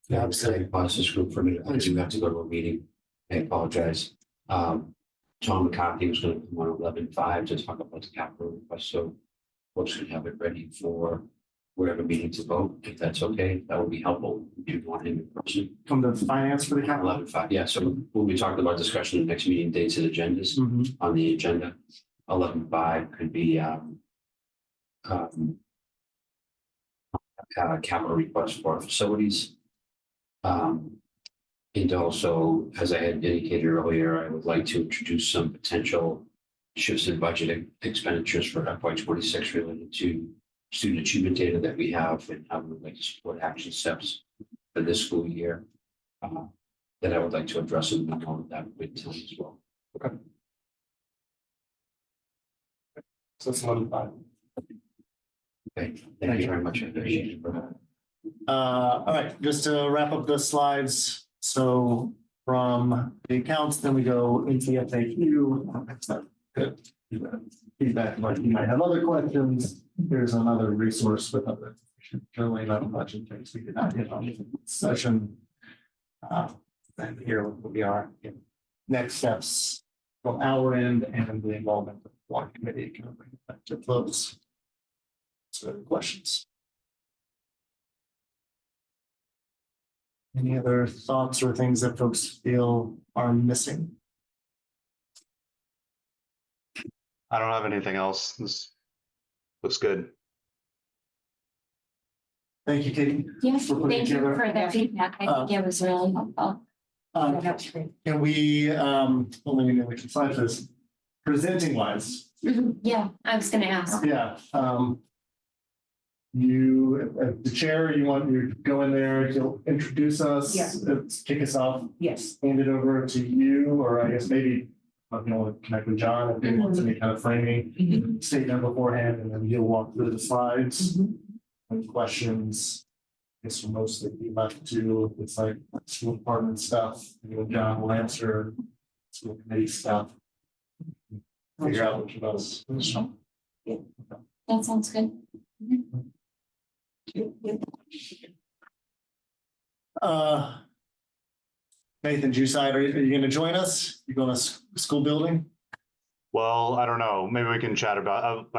Yeah, I'm saying pause this group for a minute. I do have to go to a meeting. I apologize. Tom McCarthy was going to come on 11:05 to talk about the capital request, so folks can have it ready for whatever meeting to vote. If that's okay, that would be helpful. If you want him in person.
Come to finance for the capital.
11:05. Yeah. So we'll be talking about discussion of next meeting dates and agendas
Mhm.
on the agenda. 11:05 could be capital request for facilities. And also, as I had indicated earlier, I would like to introduce some potential shifts in budget expenditures for FY26 related to student achievement data that we have and how we would like to support action steps for this school year. That I would like to address in the memo that with time as well.
So it's 11:05.
Okay, thank you very much. I appreciate it.
All right, just to wrap up the slides. So from the accounts, then we go into the FAQ. Good. Feedback, like you might have other questions. Here's another resource with other, generally not much in things we did not hit on in session. And here we are in next steps from our end and the involvement of one committee can bring it back to close. So questions? Any other thoughts or things that folks feel are missing?
I don't have anything else. This looks good.
Thank you, Katie.
Yes,
For putting
thank you
together-
for the feedback. I think it was really helpful.
That's great.
Can we, only we can slide this, presenting wise,
Yeah, I was gonna ask.
yeah, you, the chair, you want you to go in there, you'll introduce us,
Yeah.
kick us off,
Yes.
hand it over to you, or I guess maybe, connect with John if he wants any kind of framing
Mhm.
statement beforehand, and then you'll walk through the slides.
Mhm.
And questions, I guess will mostly be left to, it's like school department stuff, you know, John will answer school committee stuff. Figure out which of us.
That sounds good.
Nathan Juside, are you gonna join us? You going to school building?
Well, I don't know. Maybe we can chat about,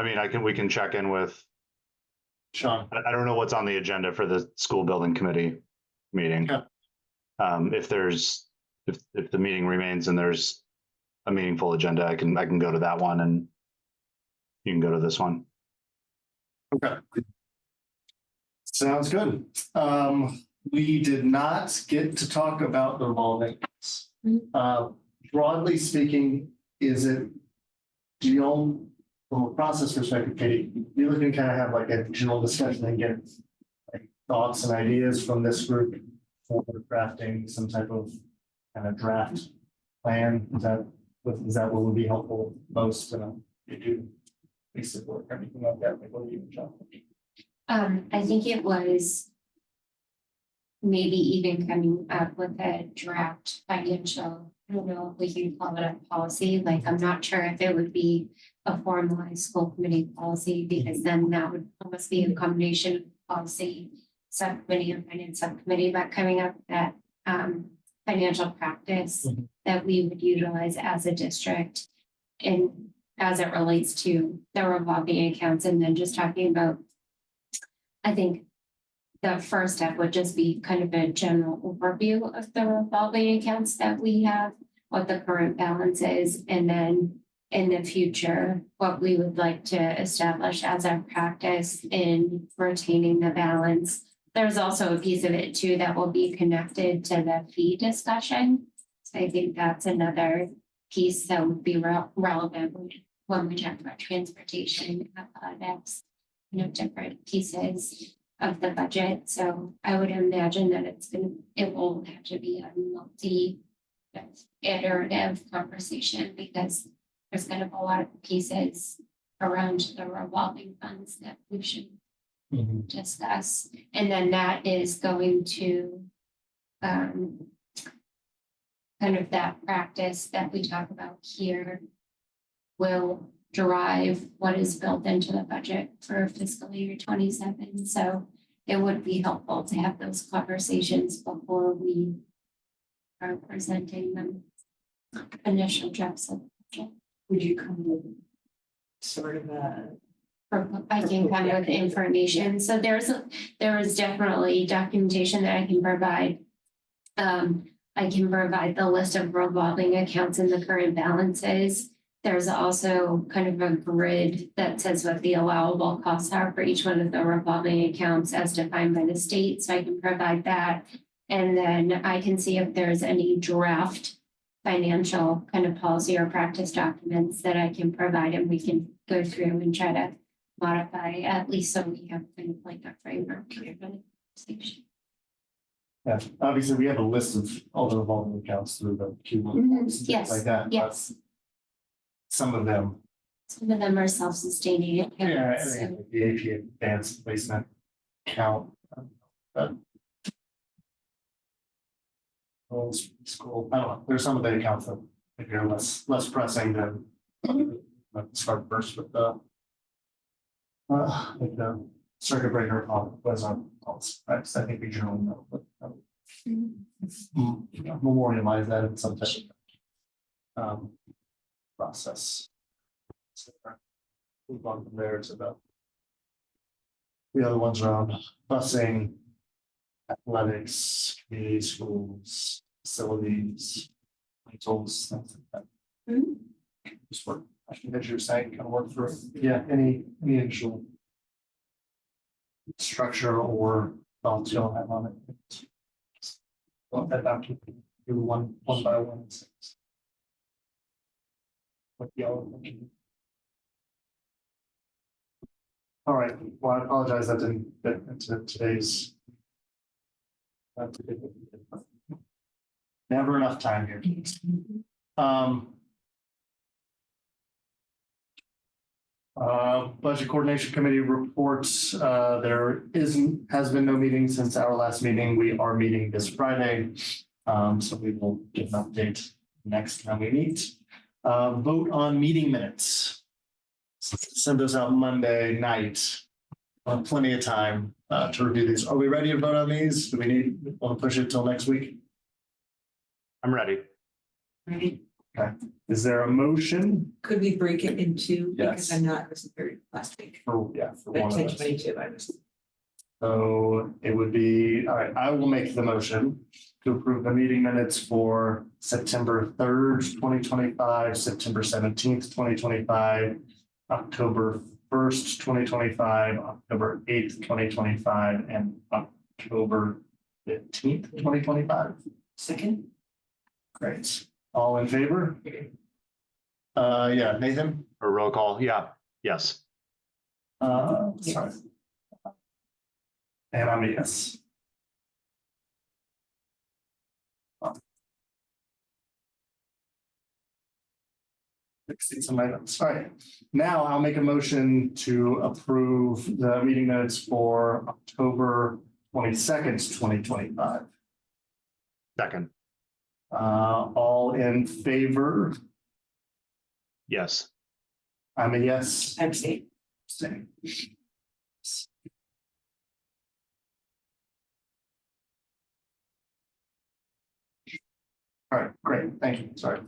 we can check in with,
Sean,
I don't know what's on the agenda for the school building committee meeting.
Yeah.
If the meeting remains and there's a meaningful agenda, I can go to that one and you can go to this one.
okay. Sounds good. We did not get to talk about the revolving. Broadly speaking, do you from a process perspective, Katie, you looking to kind of have like a general discussion and get like thoughts and ideas from this group for crafting some type of kind of draft plan? Is that what would be helpful most? You do basic work, everything like that, like what do you, John?
I think it was maybe even coming up with a draft financial, I don't know if we can call it a policy, like I'm not sure if it would be a formalized school committee policy, because then that would almost be a combination of policy, subcommittee and finance subcommittee, but coming up with that financial practice that we would utilize as a district and as it relates to the revolving accounts, and then just talking about, I think the first step would just be kind of a general overview of the revolving accounts that we have, what the current balance is, and then in the future, what we would like to establish as our practice in retaining the balance. There's also a piece of it too that will be connected to the fee discussion. So I think that's another piece that would be relevant when we talk about transportation, athletics, different pieces of the budget. So I would imagine that it will have to be a multi-iterative conversation, because there's kind of a lot of pieces around the revolving funds that we should discuss. And then that is going to kind of that practice that we talk about here will drive what is built into the budget for fiscal year 27. So it would be helpful to have those conversations before we are presenting them initial drafts of the budget.
Would you come with sort of a?
I can come with information. So there is definitely documentation that I can provide. I can provide the list of revolving accounts and the current balances. There's also kind of a grid that says what the allowable costs are for each one of the revolving accounts as defined by the state. So I can provide that. And then I can see if there's any draft financial kind of policy or practice documents that I can provide, and we can go through and try to modify, at least so we have kind of like a framework for the conversation.
Yeah, obviously, we have a list of all the revolving accounts through the Q1 reports and
Yes,
things like that.
yes.
But some of them,
are self-sustaining accounts.
yeah,
So-
and the AP advanced placement count. But school, I don't know, there's some of the accounts that maybe are less pressing than. Let's start first with the like the circuit breaker was on pulse, right? So I think we generally know, but memorialize that in some type of process. So, move on from there to the other ones around busing, athletics, community schools, facilities, rentals, things like that. Just work. I think that you're saying kind of work through, yeah, any initial structure or thoughts you'll have on it. Want that back to do one by one. What y'all are thinking. All right, well, I apologize that didn't fit into today's. Never enough time here. Budget Coordination Committee reports, has been no meeting since our last meeting. We are meeting this Friday. So we will get an update next time we meet. Vote on meeting minutes. Send those out Monday night. Plenty of time to review these. Are we ready to vote on these? Do we want to push it till next week?
I'm ready.
Right?
Okay. Is there a motion
Could we break it into, because
Yes.
I wasn't there last week,
for
but
one of
10:22,
us?
I was.
So it would be, all right, I will make the motion to approve the meeting minutes for September 3rd, 2025, September 17th, 2025, October 1st, 2025, October 8th, 2025, and October 15th, 2025.
Second.
Great. All in favor? Yeah, Nathan?
A roll call. Yeah. Yes.
Sorry. And I'm a yes. Fixing some items. All right. Now I'll make a motion to approve the meeting minutes for October 22nd, 2025.
Second,
All in favor?
yes.
I'm a yes.
Abstain.
Abstain. All right, great. Thank you. Sorry.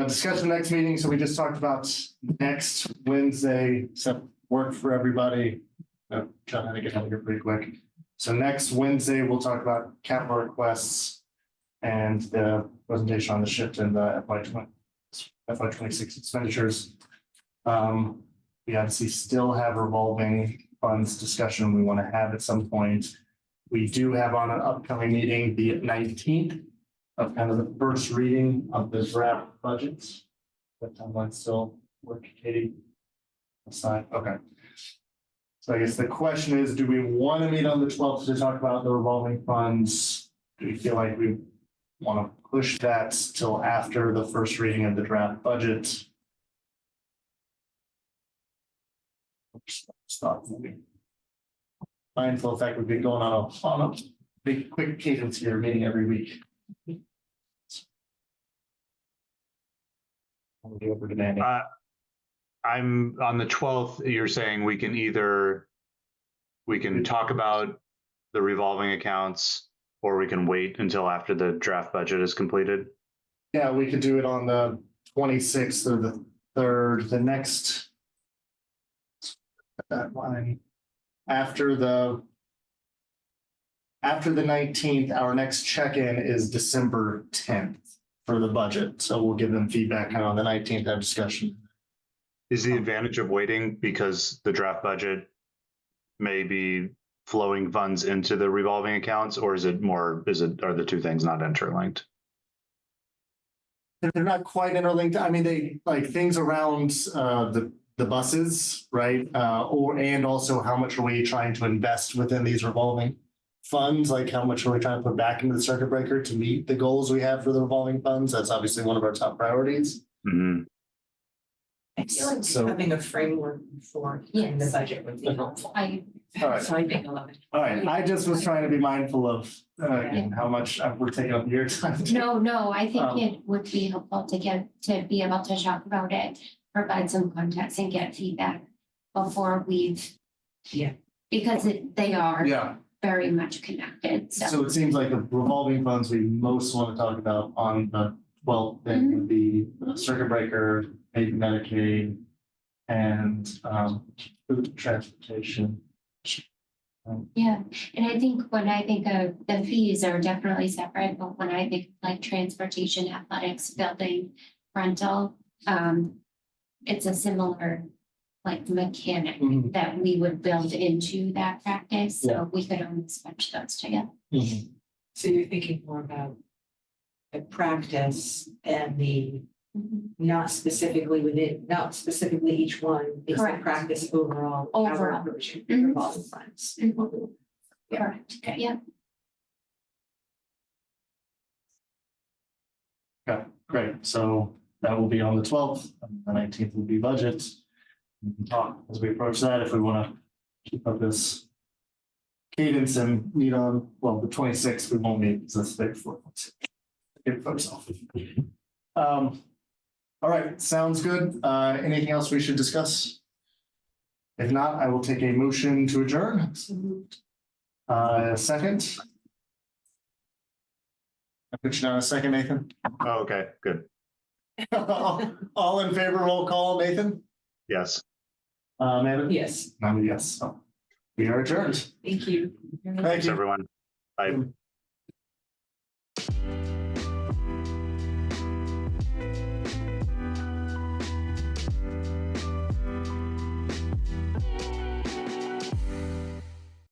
Discussion next meeting. So we just talked about next Wednesday, so work for everybody. John had to get out of here pretty quick. So next Wednesday, we'll talk about capital requests and the presentation on the shift in the FY26 expenditures. We obviously still have revolving funds discussion we want to have at some point. We do have on an upcoming meeting, the 19th of kind of the first reading of the draft budgets. That timeline still work, Katie? Aside, okay. So I guess the question is, do we want to meet on the 12th to talk about the revolving funds? Do we feel like we want to push that till after the first reading of the draft budget? Mindful of the fact we've been going on a big quick cadence here, meeting every week. I'll be over demanding.
I'm on the 12th. You're saying we can talk about the revolving accounts, or we can wait until after the draft budget is completed.
Yeah, we could do it on the 26th or the 3rd, the next. That line. After the 19th, our next check-in is December 10th for the budget. So we'll give them feedback kind of on the 19th, have discussion.
Is the advantage of waiting because the draft budget may be flowing funds into the revolving accounts, or are the two things not interlinked?
They're not quite interlinked. I mean, they like things around the buses, right? And also how much are we trying to invest within these revolving funds? Like how much are we trying to put back into the circuit breaker to meet the goals we have for the revolving funds? That's obviously one of our top priorities.
Mm-hmm.
I feel like
So-
having a framework for in the budget would be helpful.
All right.
So I think I love it.
All right, I just was trying to be mindful of how much we're taking up your time.
No, I think it would be helpful to be able to talk about it, provide some context and get feedback before we've.
Yeah.
Because they are
Yeah,
very much connected,
so it seems like the revolving funds we most want to talk about on the 12th then would be circuit breaker, maybe Medicaid, and food transportation.
Yeah, and I think when I think of the fees are definitely separate, but when I think like transportation, athletics, building, rental, it's a similar like mechanic
Mhm.
that we would build into that practice,
Yeah.
so we could almost switch those together.
So you're thinking more about the practice and the not specifically each one, it's the
Correct.
practice overall. our
Overall.
approach to
Mhm.
revolving funds.
Correct, yeah.
Okay, great. So that will be on the 12th. The 19th will be budget. We can talk as we approach that if we want to keep up this cadence and meet on, well, the 26th, we won't meet, so that's the day before. Get folks off. All right, sounds good. Anything else we should discuss? If not, I will take a motion to adjourn. Second. I put you down a second, Nathan.
Oh, okay, good.
All in favor, roll call, Nathan?
Yes.
Amanda?
Yes,
I'm a yes. So we are adjourned.
thank you.
Thank
Thanks,
you.
everyone. Bye.